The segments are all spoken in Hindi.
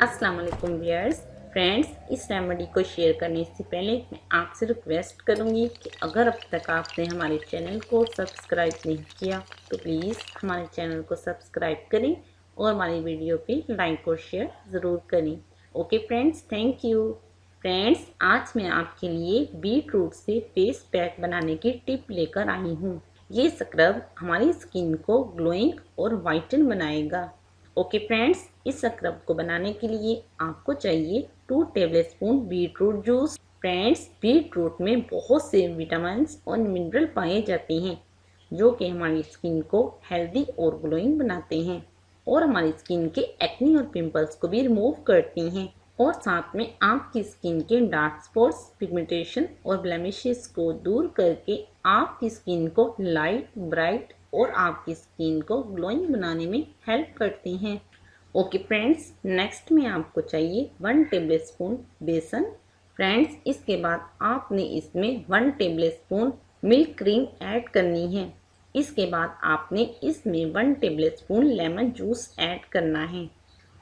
अस्सलाम वालेकुम व्यूअर्स फ्रेंड्स। इस रेमेडी को शेयर करने से पहले मैं आपसे रिक्वेस्ट करूंगी कि अगर अब तक आपने हमारे चैनल को सब्सक्राइब नहीं किया तो प्लीज़ हमारे चैनल को सब्सक्राइब करें और हमारी वीडियो पे लाइक और शेयर ज़रूर करें। Okay friends, thank you. Friends, आज मैं आपके लिए बीट रूट से फेस पैक बनाने की टिप लेकर आई हूँ। ये स्क्रब हमारी स्किन को ग्लोइंग और वाइटन बनाएगा। ओके फ्रेंड्स, इस स्क्रब को बनाने के लिए आपको चाहिए 2 tablespoon beet root juice. Friends, beet root में बहुत से विटामिन और मिनरल पाए जाते हैं जो कि हमारी स्किन को हेल्दी और ग्लोइंग बनाते हैं और हमारी स्किन के एक्ने और पिंपल्स को भी रिमूव करती हैं और साथ में आपकी स्किन के डार्क स्पॉट्स, पिगमेंटेशन और ब्लेमिशेस को दूर करके आपकी स्किन को लाइट, ब्राइट और आपकी स्किन को ग्लोइंग बनाने में हेल्प करते हैं। ओके फ्रेंड्स, नेक्स्ट में आपको चाहिए 1 टेबलस्पून बेसन। फ्रेंड्स, इसके बाद आपने इसमें 1 टेबलस्पून मिल्क क्रीम ऐड करनी है। इसके बाद आपने इसमें 1 टेबलस्पून लेमन जूस ऐड करना है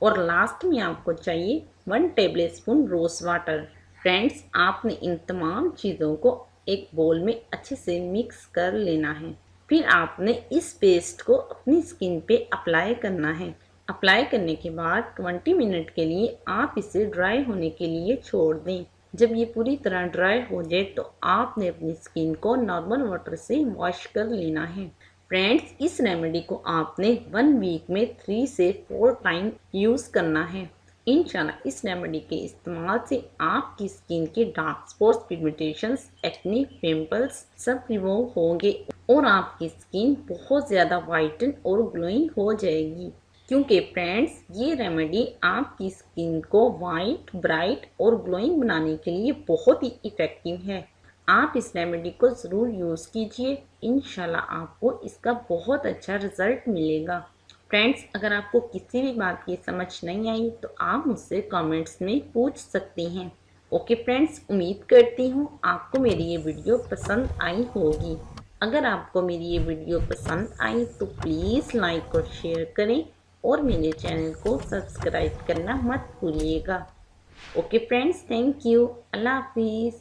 और लास्ट में आपको चाहिए 1 टेबलस्पून रोज़ वाटर। फ्रेंड्स, आपने इन तमाम चीज़ों को एक बोल में अच्छे से मिक्स कर लेना है। फिर आपने इस पेस्ट को अपनी स्किन पे अप्लाई करना है। अप्लाई करने के बाद 20 मिनट के लिए आप इसे ड्राई होने के लिए छोड़ दें। जब ये पूरी तरह ड्राई हो जाए तो आपने अपनी स्किन को नॉर्मल वाटर से वॉश कर लेना है। फ्रेंड्स, इस रेमेडी को आपने 1 वीक में 3 से 4 टाइम यूज़ करना है। इंशाल्लाह इस रेमेडी के इस्तेमाल से आपकी स्किन के dark spots, pigmentations, acne, pimples सब रिमूव होंगे और आपकी स्किन बहुत ज़्यादा वाइटन और ग्लोइंग हो जाएगी। क्योंकि फ्रेंड्स, ये रेमेडी आपकी स्किन को वाइट, ब्राइट और ग्लोइंग बनाने के लिए बहुत ही इफ़ेक्टिव है। आप इस रेमेडी को ज़रूर यूज़ कीजिए, इंशाल्लाह आपको इसका बहुत अच्छा रिज़ल्ट मिलेगा। फ्रेंड्स, अगर आपको किसी भी बात की समझ नहीं आई तो आप मुझसे कमेंट्स में पूछ सकते हैं। ओके फ्रेंड्स, उम्मीद करती हूँ आपको मेरी ये वीडियो पसंद आई होगी। अगर आपको मेरी ये वीडियो पसंद आई तो प्लीज़ लाइक और शेयर करें और मेरे चैनल को सब्सक्राइब करना मत भूलिएगा। Okay friends, thank you. अल्लाह हाफिज़।